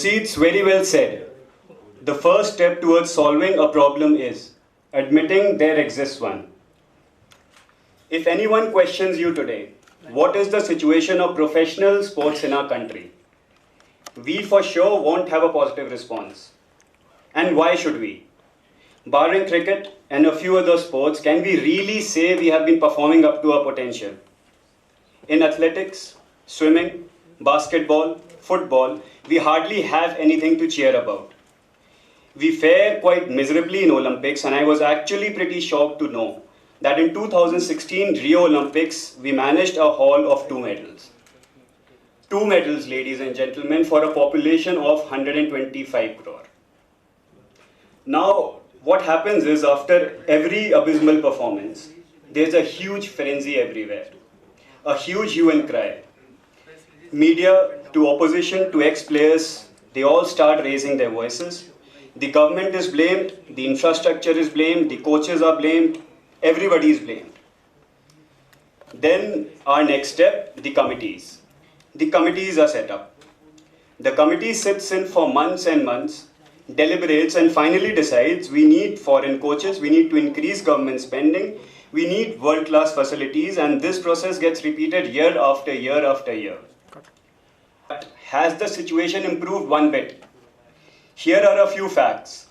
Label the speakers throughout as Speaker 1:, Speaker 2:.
Speaker 1: It's very well said. The first step towards solving a problem is admitting there exists one. If anyone questions you today, what is the situation of professional sports in our country? We for sure won't have a positive response. And why should we? Barring cricket and a few other sports, can we really say we have been performing up to our potential? In athletics, swimming, basketball, football, we hardly have anything to cheer about. We fare quite miserably in Olympics, and I was actually pretty shocked to know that in 2016 Rio Olympics we managed a haul of 2 medals. 2 medals, ladies and gentlemen, for a population of 125 crore. Now, what happens is after every abysmal performance, there's a huge frenzy everywhere, a huge hue and cry. Media, to opposition, to ex-players, they all start raising their voices. The government is blamed, the infrastructure is blamed, the coaches are blamed, everybody is blamed. Then our next step, the committees. The committees are set up. The committee sits in for months and months, deliberates and finally decides we need foreign coaches, we need to increase government spending, we need world-class facilities, and this process gets repeated year after year after year. But has the situation improved one bit? Here are a few facts.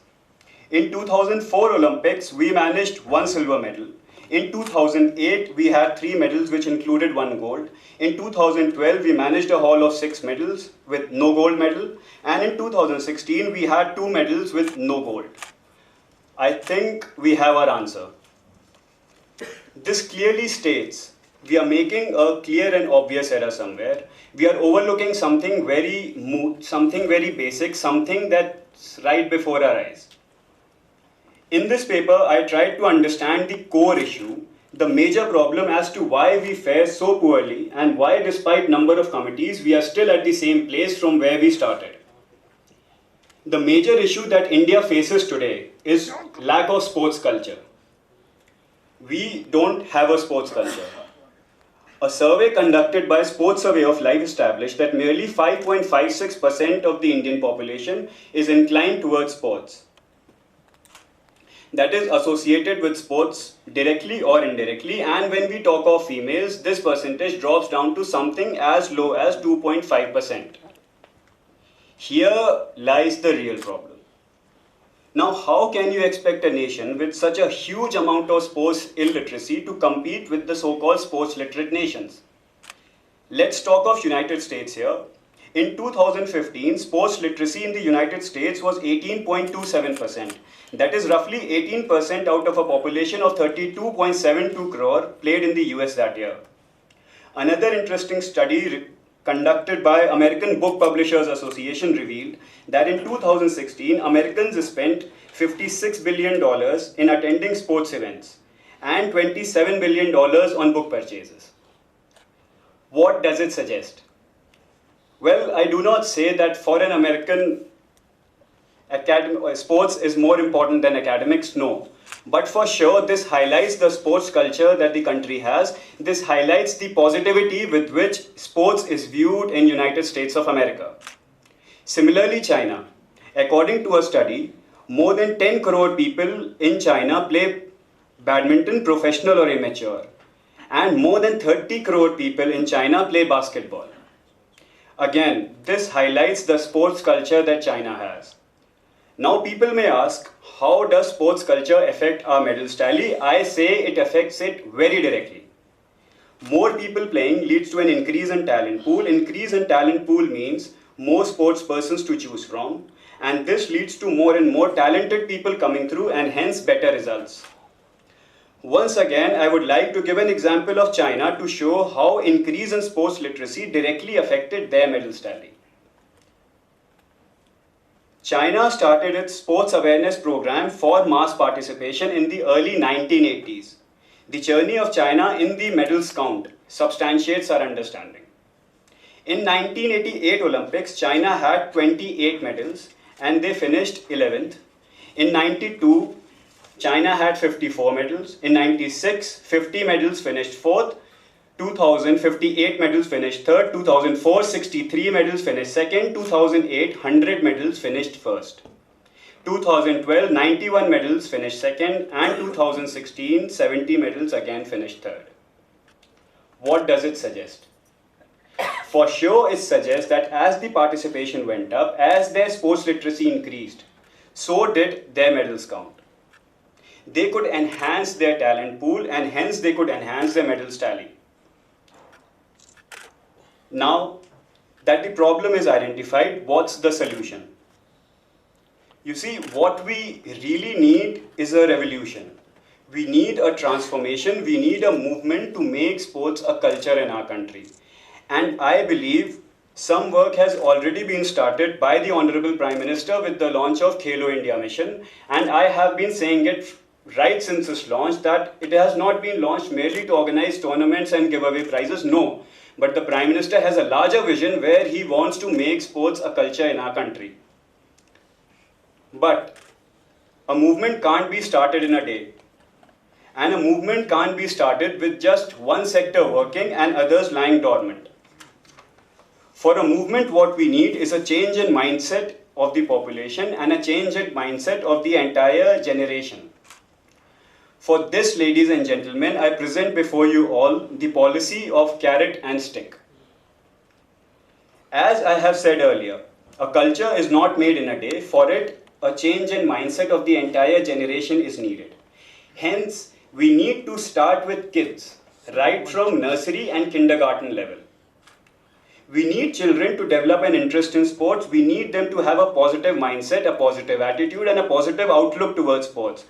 Speaker 1: In 2004 Olympics, we managed 1 silver medal. In 2008, we had 3 medals, which included 1 gold. In 2012, we managed a haul of 6 medals with no gold medal. And in 2016, we had 2 medals with no gold. I think we have our answer. This clearly states we are making a clear and obvious error somewhere. We are overlooking something very basic, something that's right before our eyes. In this paper, I tried to understand the core issue, the major problem as to why we fare so poorly and why, despite number of committees, we are still at the same place from where we started. The major issue that India faces today is lack of sports culture. We don't have a sports culture. A survey conducted by Sports Survey of Life established that merely 5.56% of the Indian population is inclined towards sports. That is associated with sports directly or indirectly, and when we talk of females, this percentage drops down to something as low as 2.5%. Here lies the real problem. Now, how can you expect a nation with such a huge amount of sports illiteracy to compete with the so-called sports literate nations? Let's talk of United States here. In 2015, sports literacy in the United States was 18.27%. That is roughly 18% out of a population of 32.72 crore played in the US that year. Another interesting study conducted by American Book Publishers Association revealed that in 2016, Americans spent $56 billion in attending sports events and $27 billion on book purchases. What does it suggest? Well, I do not say that for an American sports is more important than academics, no. But for sure, this highlights the sports culture that the country has. This highlights the positivity with which sports is viewed in United States of America. Similarly, China. According to a study, more than 10 crore people in China play badminton, professional or amateur. And more than 30 crore people in China play basketball. Again, this highlights the sports culture that China has. Now people may ask, how does sports culture affect our medals tally? I say it affects it very directly. More people playing leads to an increase in talent pool. Increase in talent pool means more sports persons to choose from. And this leads to more and more talented people coming through and hence better results. Once again, I would like to give an example of China to show how increase in sports literacy directly affected their medals tally. China started its sports awareness program for mass participation in the early 1980s. The journey of China in the medals count substantiates our understanding. In 1988 Olympics, China had 28 medals and they finished 11th. In 92, China had 54 medals. In 96, 50 medals finished 4th. 2058 medals finished third, 2004 63 medals finished second, 2008 100 medals finished first. 2012 91 medals finished second, and 2016 70 medals again finished third. What does it suggest? For sure, it suggests that as the participation went up, as their sports literacy increased, so did their medals count. They could enhance their talent pool, and hence they could enhance their medals tally. Now that the problem is identified, what's the solution? You see, what we really need is a revolution. We need a transformation, we need a movement to make sports a culture in our country. And I believe some work has already been started by the Honorable Prime Minister with the launch of Khelo India Mission. And I have been saying it right since its launch that it has not been launched merely to organize tournaments and give away prizes, no. But the Prime Minister has a larger vision where he wants to make sports a culture in our country. But a movement can't be started in a day. And a movement can't be started with just one sector working and others lying dormant. For a movement, what we need is a change in mindset of the population and a change in mindset of the entire generation. For this, ladies and gentlemen, I present before you all the policy of carrot and stick. As I have said earlier, a culture is not made in a day. For it, a change in mindset of the entire generation is needed. Hence, we need to start with kids, right from nursery and kindergarten level. We need children to develop an interest in sports. We need them to have a positive mindset, a positive attitude, and a positive outlook towards sports.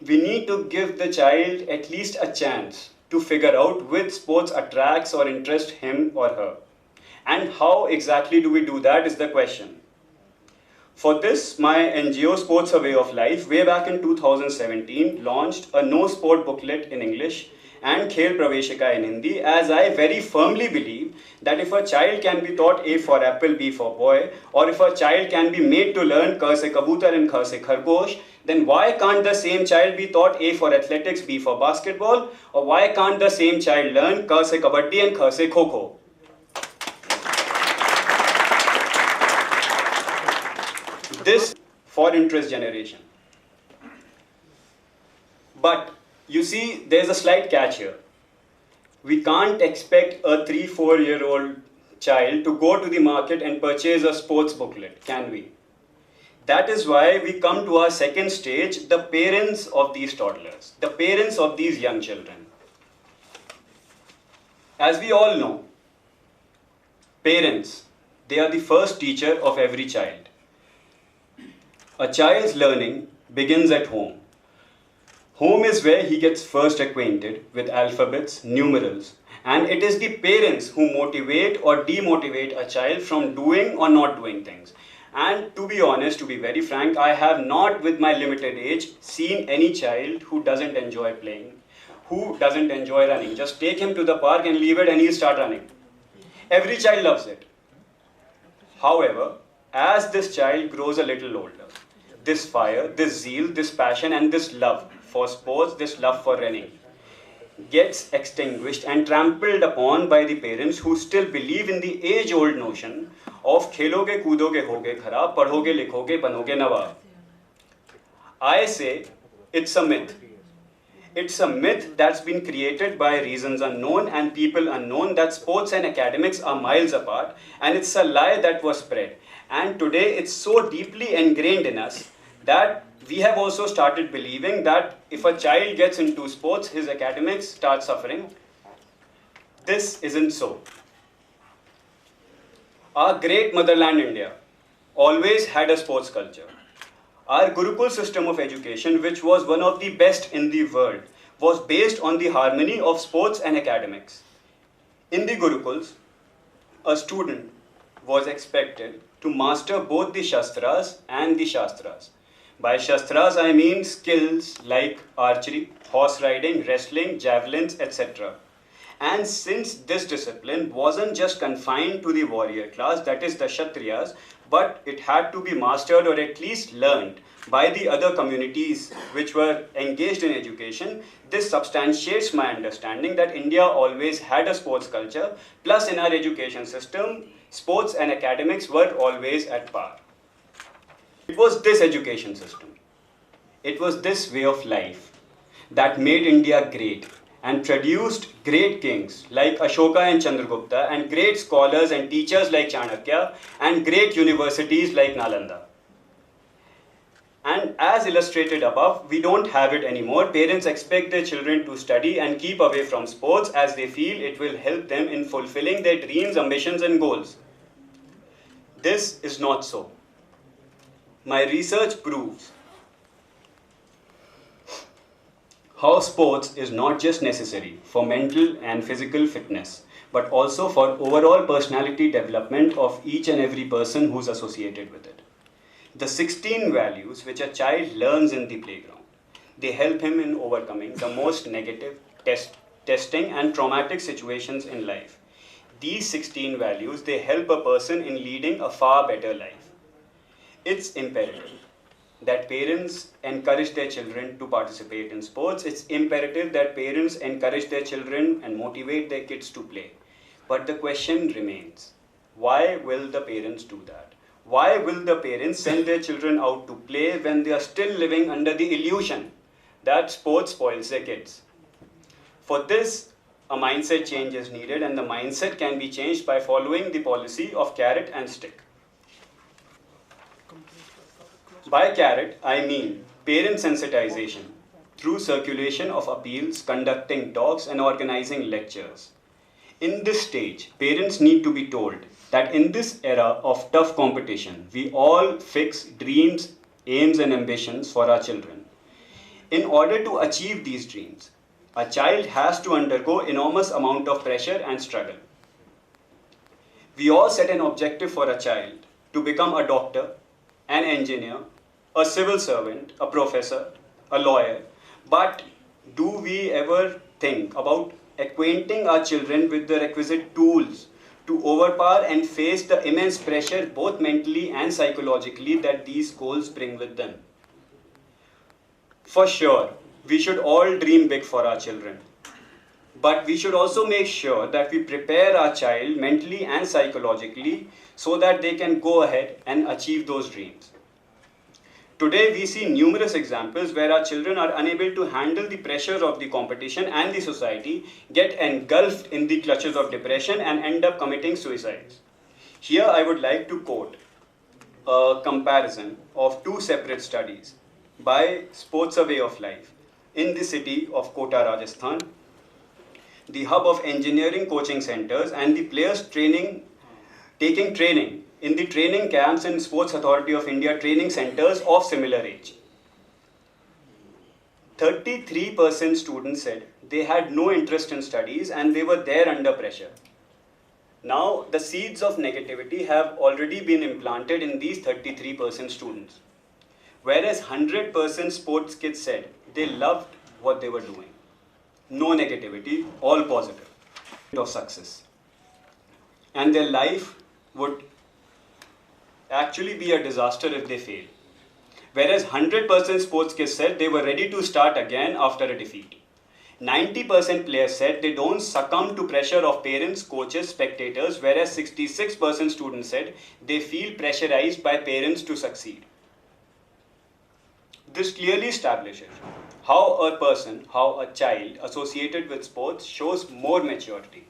Speaker 1: We need to give the child at least a chance to figure out which sports attracts or interests him or her. And how exactly do we do that is the question. For this, my NGO Sports A Way of Life, way back in 2017, launched a no sport booklet in English and Khel Praveshika in Hindi, as I very firmly believe that if a child can be taught A for apple, B for boy, or if a child can be made to learn Ka se kabutar and Kha se khargosh, then why can't the same child be taught A for athletics, B for basketball, or why can't the same child learn Ka se kabaddi and Kha se kho-kho? This for interest generation. But you see, there's a slight catch here. We can't expect a 3-4-year-old child to go to the market and purchase a sports booklet, can we? That is why we come to our second stage, the parents of these toddlers, the parents of these young children. As we all know, parents, they are the first teacher of every child. A child's learning begins at home. Home is where he gets first acquainted with alphabets, numerals, and it is the parents who motivate or demotivate a child from doing or not doing things. And to be honest, to be very frank, I have not, with my limited age, seen any child who doesn't enjoy playing, who doesn't enjoy running. Just take him to the park and leave it and he'll start running. Every child loves it. However, as this child grows a little older, this fire, this zeal, this passion, and this love for sports, this love for running, gets extinguished and trampled upon by the parents who still believe in the age-old notion of खेलोगे कूदोगे होगे खराब, पढ़ोगे लिखोगे बनोगे नवाब. I say it's a myth. It's a myth that's been created by reasons unknown and people unknown, that sports and academics are miles apart, and it's a lie that was spread. And today it's so deeply ingrained in us that we have also started believing that if a child gets into sports, his academics start suffering. This isn't so. Our great motherland India always had a sports culture. Our Gurukul system of education, which was one of the best in the world, was based on the harmony of sports and academics. In the Gurukuls, a student was expected to master both the Shastras and the Shastras. By Shastras, I mean skills like archery, horse riding, wrestling, javelins, etc. And since this discipline wasn't just confined to the warrior class, that is the Kshatriyas, but it had to be mastered or at least learned by the other communities which were engaged in education. This substantiates my understanding that India always had a sports culture, plus in our education system, sports and academics were always at par. It was this education system, it was this way of life that made India great and produced great kings like Ashoka and Chandragupta, and great scholars and teachers like Chanakya, and great universities like Nalanda. And as illustrated above, we don't have it anymore. Parents expect their children to study and keep away from sports as they feel it will help them in fulfilling their dreams, ambitions, and goals. This is not so. My research proves how sports is not just necessary for mental and physical fitness, but also for overall personality development of each and every person who's associated with it. The 16 values which a child learns in the playground, they help him in overcoming the most negative testing and traumatic situations in life. These 16 values, they help a person in leading a far better life. It's imperative that parents encourage their children to participate in sports. It's imperative that parents encourage their children and motivate their kids to play. But the question remains, why will the parents do that? Why will the parents send their children out to play when they are still living under the illusion that sports spoils their kids? For this, a mindset change is needed, and the mindset can be changed by following the policy of carrot and stick. By carrot, I mean parent sensitization through circulation of appeals, conducting talks, and organizing lectures. In this stage, parents need to be told that in this era of tough competition, we all fix dreams, aims, and ambitions for our children. In order to achieve these dreams, a child has to undergo enormous amount of pressure and struggle. We all set an objective for a child to become a doctor, an engineer, a civil servant, a professor, a lawyer, but do we ever think about acquainting our children with the requisite tools to overpower and face the immense pressure both mentally and psychologically that these goals bring with them? For sure, we should all dream big for our children, but we should also make sure that we prepare our child mentally and psychologically so that they can go ahead and achieve those dreams. Today, we see numerous examples where our children are unable to handle the pressure of the competition and the society, get engulfed in the clutches of depression, and end up committing suicides. Here, I would like to quote a comparison of two separate studies by Sports A Way of Life in the city of Kota, Rajasthan, the hub of engineering coaching centers, and the players taking training in the training camps and Sports Authority of India training centers of similar age. 33% students said they had no interest in studies and they were there under pressure. Now, the seeds of negativity have already been implanted in these 33% students. Whereas 100% sports kids said they loved what they were doing. No negativity, all positive of success. And their life would actually be a disaster if they fail. Whereas 100% sports kids said they were ready to start again after a defeat. 90% players said they don't succumb to pressure of parents, coaches, spectators, whereas 66% students said they feel pressurized by parents to succeed. This clearly establishes how a child associated with sports shows more maturity,